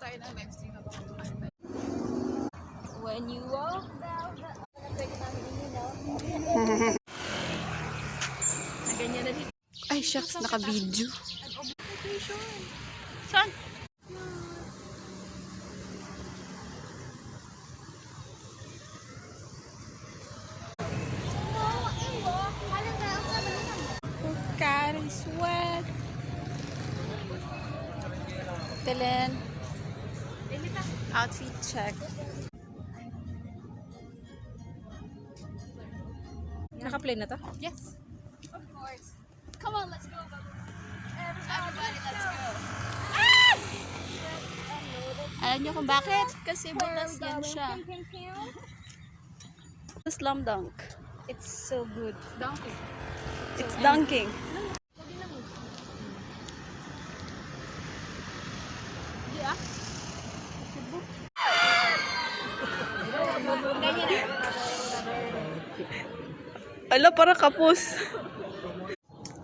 tayo ng live stream habang kumakain tayo. When you walk down the... Pwede namin inilaw. Na ganyan na din. Ay, shucks, naka-video. Saan? God is wet. Telen. Outfit check. Naka-play na to? Yes. Of course. Come on, let's go. Everybody, let's go. Alam niyo kung bakit? Kasi butas yan siya. Slam dunk. It's so good. Donkey. It's dunking. Ala, parang kapos.